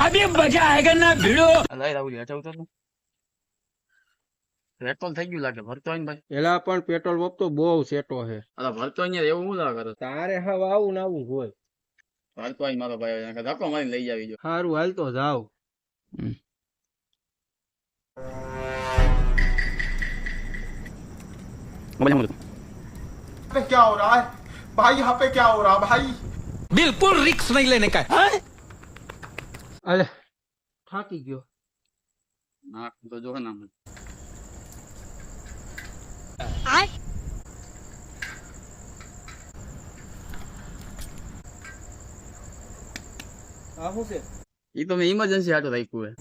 अभी मजा आएगा ना भिड़ो। લઈ રાહુલ હેઠ ઉતર ને. પેટ્રોલ થઈ ગયું લાગે ભરતો હોય ને ભાઈ. એલા પણ પેટ્રોલ પંપ તો બહુ સેટો છે. અલા ભરતો અહીંયા એવું હું લાગે તારે હવે આવું ને આવું હોય. ભરતો હોય મારો ભાઈ ધક્કો મારીને લઈ જાવી જો. સારું હાલ તો જાવ. पे क्या हो रहा है भाई यहाँ पे क्या हो रहा भाई बिल्कुल रिक्स नहीं लेने का है। અલે થાકી ગયો. નાક તો જો ને આમ. આ શું છે? ઈ તો મેં ઇમરજન્સી હાટો રાખ્યું હે.